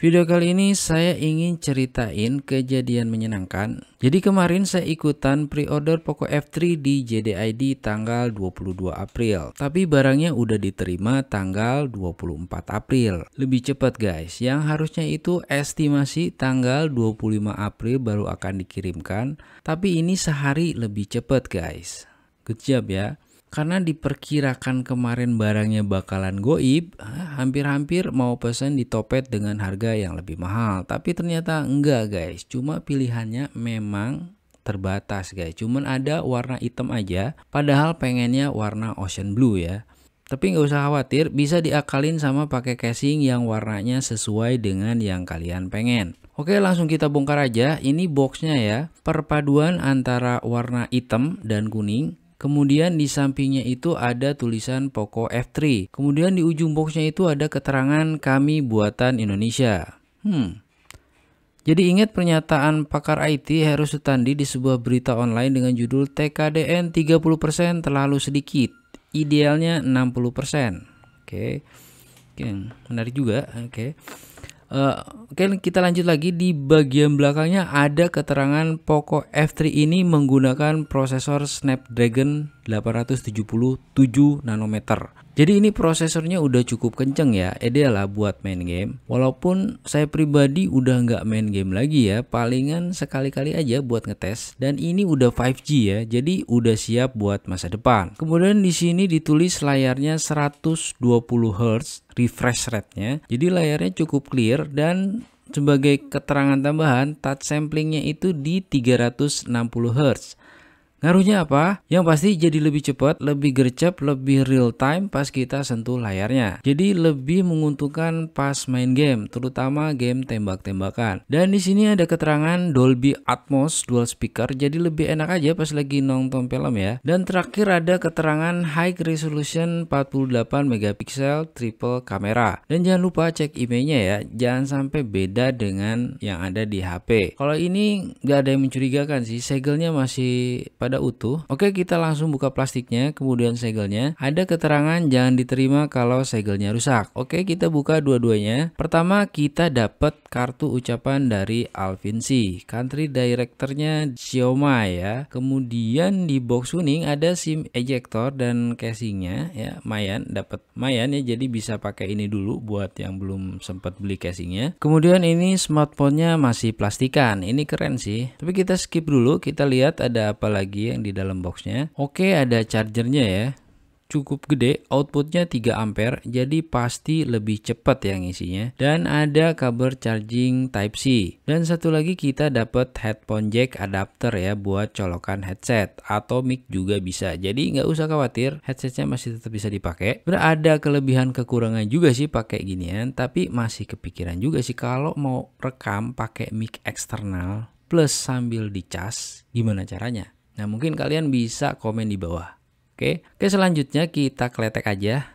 Video kali ini saya ingin ceritain kejadian menyenangkan. Jadi kemarin saya ikutan pre-order Poco F3 di JDID tanggal 22 April. Tapi barangnya udah diterima tanggal 24 April. Lebih cepat guys, yang harusnya itu estimasi tanggal 25 April baru akan dikirimkan. Tapi ini sehari lebih cepat guys. Good job ya. Karena diperkirakan kemarin barangnya bakalan goib, hampir-hampir mau pesan di Topet dengan harga yang lebih mahal. Tapi ternyata enggak guys, cuma pilihannya memang terbatas guys. Cuman ada warna hitam aja, padahal pengennya warna ocean blue ya. Tapi nggak usah khawatir, bisa diakalin sama pakai casing yang warnanya sesuai dengan yang kalian pengen. Oke, langsung kita bongkar aja. Ini boxnya ya, perpaduan antara warna hitam dan kuning. Kemudian di sampingnya itu ada tulisan Poco F3. Kemudian di ujung boxnya itu ada keterangan kami buatan Indonesia. Jadi ingat pernyataan pakar IT Heru Sutandi di sebuah berita online dengan judul TKDN 30% terlalu sedikit. Idealnya 60%. Oke, menarik juga. Oke, kita lanjut lagi. Di bagian belakangnya ada keterangan Poco F3 ini menggunakan prosesor Snapdragon 877 nanometer. Jadi ini prosesornya udah cukup kenceng ya, ideal lah buat main game. Walaupun saya pribadi udah nggak main game lagi ya, palingan sekali-kali aja buat ngetes. Dan ini udah 5G ya, jadi udah siap buat masa depan. Kemudian di sini ditulis layarnya 120 Hz refresh rate-nya. Jadi layarnya cukup clear dan sebagai keterangan tambahan touch samplingnya itu di 360 Hz. Ngaruhnya apa? Yang pasti jadi lebih cepat, lebih gercep, lebih real time pas kita sentuh layarnya. Jadi lebih menguntungkan pas main game, terutama game tembak-tembakan. Dan di sini ada keterangan Dolby Atmos dual speaker, jadi lebih enak aja pas lagi nonton film ya. Dan terakhir ada keterangan high resolution 48 megapiksel triple kamera. Dan jangan lupa cek IMEI-nya ya, jangan sampai beda dengan yang ada di HP. Kalau ini nggak ada yang mencurigakan sih, segelnya masih pada utuh. Oke, kita langsung buka plastiknya, kemudian segelnya. Ada keterangan jangan diterima kalau segelnya rusak. Oke, kita buka dua-duanya. Pertama, kita dapat kartu ucapan dari Alvinsi, country directornya Xiaomi ya. Kemudian di box kuning ada SIM ejector dan casingnya ya. Dapat mayan ya, jadi bisa pakai ini dulu buat yang belum sempat beli casingnya. Kemudian ini smartphone-nya masih plastikan. Ini keren sih. Tapi kita skip dulu, kita lihat ada apa lagi yang di dalam boxnya. Oke, ada chargernya ya, cukup gede, outputnya 3 ampere, jadi pasti lebih cepat yang isinya. Dan ada kabel charging type C. Dan satu lagi kita dapat headphone jack adapter ya buat colokan headset atau mic juga bisa. Jadi nggak usah khawatir, headsetnya masih tetap bisa dipakai. Ada kelebihan kekurangan juga sih pakai ginian, tapi masih kepikiran juga sih kalau mau rekam pakai mic eksternal plus sambil dicas, gimana caranya? Nah, mungkin kalian bisa komen di bawah. Oke, selanjutnya kita kletek aja.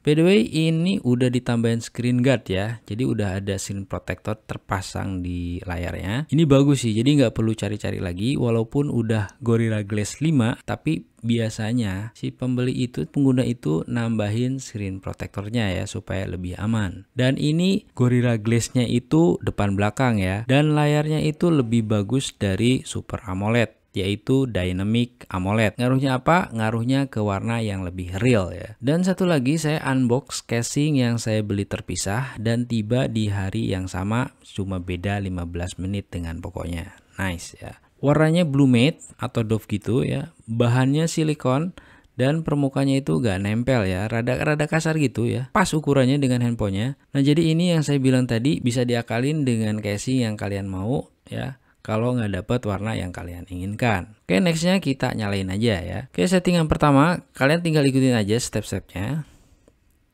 By the way, ini udah ditambahin screen guard ya. Jadi udah ada screen protector terpasang di layarnya. Ini bagus sih, jadi nggak perlu cari-cari lagi. Walaupun udah Gorilla Glass 5, tapi biasanya si pengguna itu nambahin screen protectornya ya supaya lebih aman. Dan ini Gorilla Glass-nya itu depan belakang ya. Dan layarnya itu lebih bagus dari Super AMOLED, yaitu Dynamic AMOLED. Ngaruhnya apa? Ngaruhnya ke warna yang lebih real ya. Dan satu lagi, saya unbox casing yang saya beli terpisah dan tiba di hari yang sama, cuma beda 15 menit dengan pokoknya. Nice ya. Warnanya blue matte atau doff gitu ya. Bahannya silikon dan permukaannya itu gak nempel ya, rada kasar gitu ya. Pas ukurannya dengan handphonenya. Nah, jadi ini yang saya bilang tadi, bisa diakalin dengan casing yang kalian mau ya, kalau nggak dapat warna yang kalian inginkan. Oke, nextnya kita nyalain aja ya. Oke, settingan pertama, kalian tinggal ikutin aja step-stepnya.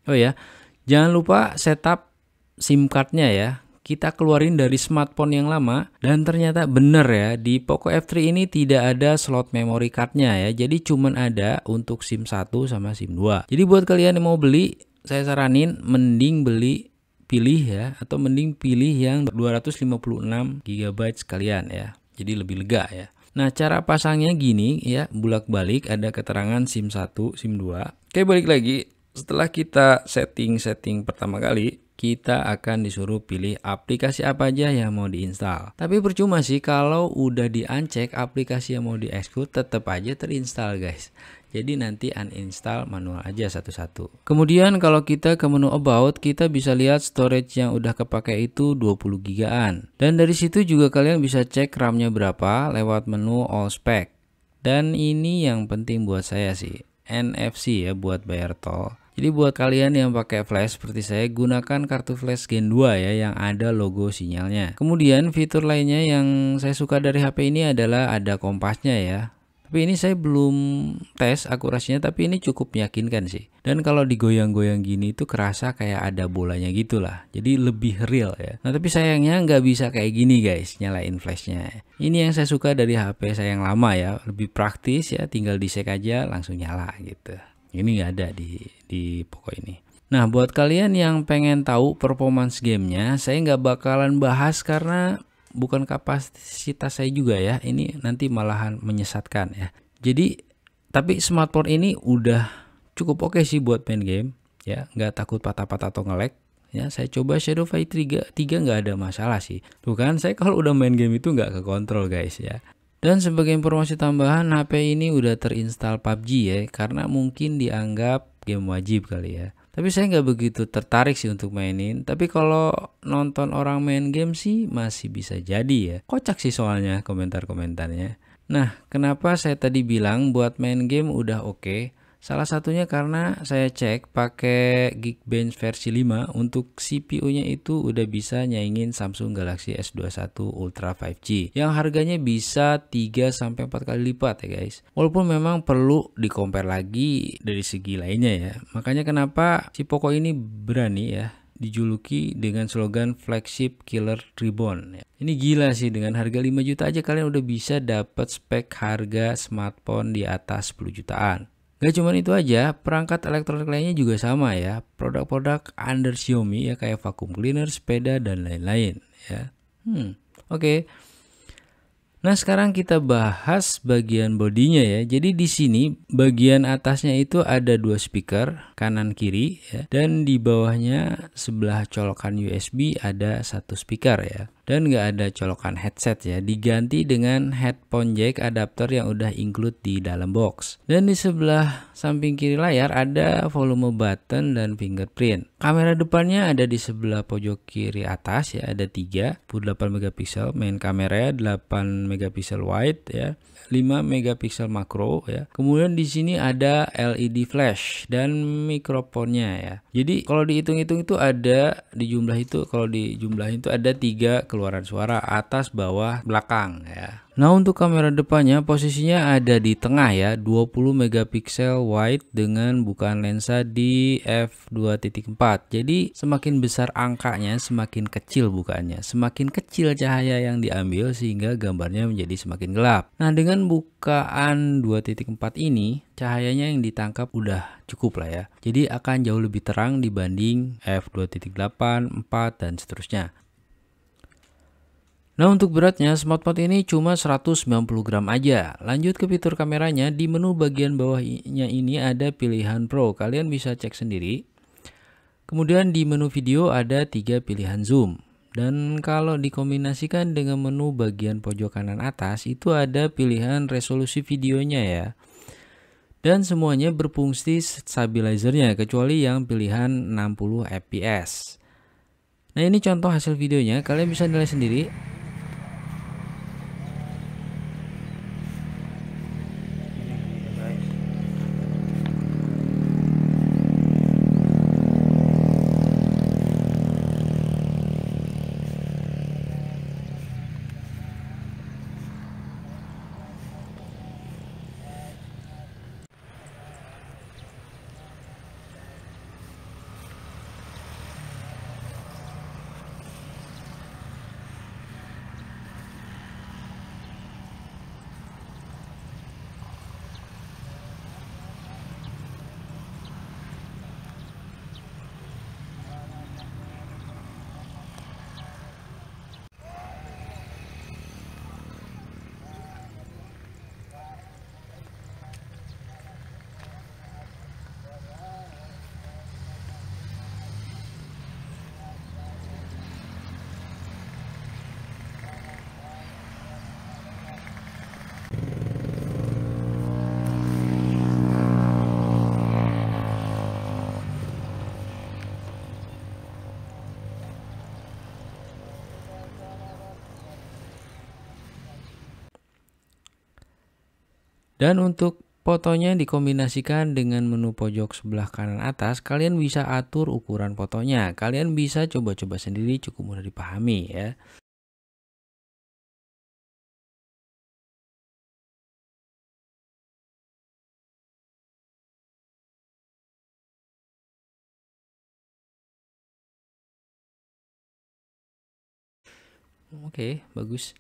Oh ya, jangan lupa setup SIM cardnya ya. Kita keluarin dari smartphone yang lama, dan ternyata bener ya, di Poco F3 ini tidak ada slot memory cardnya ya. Jadi cuman ada untuk SIM 1 sama SIM 2. Jadi buat kalian yang mau beli, saya saranin mending pilih ya, atau mending pilih yang 256 GB sekalian ya, jadi lebih lega ya. Nah, cara pasangnya gini ya, bolak-balik, ada keterangan SIM 1, SIM 2. Oke, balik lagi. Setelah kita setting pertama kali, kita akan disuruh pilih aplikasi apa aja yang mau diinstal. Tapi percuma sih kalau udah di-uncheck aplikasi yang mau di-execute tetap aja terinstall guys. Jadi nanti uninstall manual aja satu-satu. Kemudian kalau kita ke menu about, kita bisa lihat storage yang udah kepake itu 20 gigaan. Dan dari situ juga kalian bisa cek RAM-nya berapa lewat menu all spec. Dan ini yang penting buat saya sih, NFC ya buat bayar tol. Jadi buat kalian yang pakai flash seperti saya, gunakan kartu flash Gen 2 ya yang ada logo sinyalnya. Kemudian fitur lainnya yang saya suka dari HP ini adalah ada kompasnya ya. Tapi ini saya belum tes akurasinya, tapi ini cukup meyakinkan sih. Dan kalau digoyang-goyang gini tuh kerasa kayak ada bolanya gitu lah. Jadi lebih real ya. Nah tapi sayangnya nggak bisa kayak gini guys, nyalain flashnya. Ini yang saya suka dari HP saya yang lama ya. Lebih praktis ya, tinggal di-shake aja langsung nyala gitu. Ini nggak ada di Poco ini. Nah buat kalian yang pengen tahu performance gamenya, saya nggak bakalan bahas karena bukan kapasitas saya juga ya. Ini nanti malahan menyesatkan ya. Jadi tapi smartphone ini udah cukup oke sih buat main game ya, nggak takut patah-patah atau nge-lag. Ya saya coba Shadow Fight 3 nggak ada masalah sih. Tuh kan saya kalau udah main game itu nggak ke kontrol guys ya. Dan sebagai informasi tambahan, HP ini udah terinstall PUBG ya, karena mungkin dianggap game wajib kali ya. Tapi saya nggak begitu tertarik sih untuk mainin. Tapi kalau nonton orang main game sih masih bisa jadi ya. Kocak sih soalnya komentar-komentarnya. Nah, kenapa saya tadi bilang buat main game udah oke? Salah satunya karena saya cek pakai Geekbench versi 5 untuk CPU-nya itu udah bisa nyaingin Samsung Galaxy S21 Ultra 5G yang harganya bisa 3-4 kali lipat ya guys. Walaupun memang perlu di-compare lagi dari segi lainnya ya. Makanya kenapa si Poco ini berani ya dijuluki dengan slogan flagship killer reborn ya. Ini gila sih, dengan harga 5 juta aja kalian udah bisa dapat spek harga smartphone di atas 10 jutaan. Gak cuman itu aja, perangkat elektronik lainnya juga sama ya. Produk-produk under Xiaomi ya kayak vacuum cleaner, sepeda dan lain-lain ya. Oke. Nah, sekarang kita bahas bagian bodinya ya. Jadi di sini bagian atasnya itu ada 2 speaker kanan kiri ya. Dan di bawahnya sebelah colokan USB ada 1 speaker ya. Dan nggak ada colokan headset ya, diganti dengan headphone jack adapter yang udah include di dalam box. Dan di sebelah samping kiri layar ada volume button dan fingerprint. Kamera depannya ada di sebelah pojok kiri atas ya, ada 3, 48 megapiksel main kamera, 8 megapiksel wide ya, 5 megapiksel makro ya. Kemudian di sini ada LED flash dan mikrofonnya ya. Jadi kalau dihitung-hitung itu ada kalau dijumlahin itu ada 3 keluaran suara atas, bawah, belakang ya. Nah untuk kamera depannya posisinya ada di tengah ya, 20 megapiksel wide dengan bukaan lensa di f2.4. Jadi semakin besar angkanya semakin kecil bukaannya, semakin kecil cahaya yang diambil sehingga gambarnya menjadi semakin gelap. Nah dengan bukaan 2.4 ini cahayanya yang ditangkap udah cukup lah ya. Jadi akan jauh lebih terang dibanding f2.8, 4 dan seterusnya. Nah untuk beratnya smartphone ini cuma 190 gram aja. Lanjut ke fitur kameranya, di menu bagian bawahnya ini ada pilihan Pro, kalian bisa cek sendiri. Kemudian di menu video ada 3 pilihan zoom. Dan kalau dikombinasikan dengan menu bagian pojok kanan atas itu ada pilihan resolusi videonya ya. Dan semuanya berfungsi stabilizernya kecuali yang pilihan 60 fps. Nah ini contoh hasil videonya, kalian bisa nilai sendiri. Dan untuk fotonya dikombinasikan dengan menu pojok sebelah kanan atas, kalian bisa atur ukuran fotonya. Kalian bisa coba-coba sendiri, cukup mudah dipahami ya. Oke, bagus.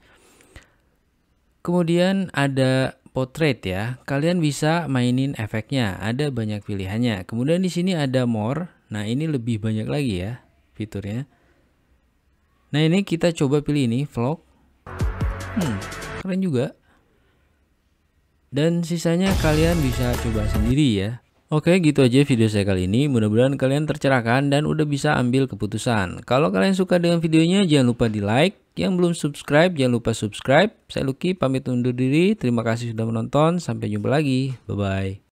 Kemudian ada portrait ya. Kalian bisa mainin efeknya, ada banyak pilihannya. Kemudian di sini ada more. Nah, ini lebih banyak lagi ya fiturnya. Nah, ini kita coba pilih ini vlog. Keren juga. Dan sisanya kalian bisa coba sendiri ya. Oke, gitu aja video saya kali ini. Mudah-mudahan kalian tercerahkan dan udah bisa ambil keputusan. Kalau kalian suka dengan videonya, jangan lupa di like. Yang belum subscribe, jangan lupa subscribe. Saya Lucky, pamit undur diri. Terima kasih sudah menonton. Sampai jumpa lagi. Bye-bye.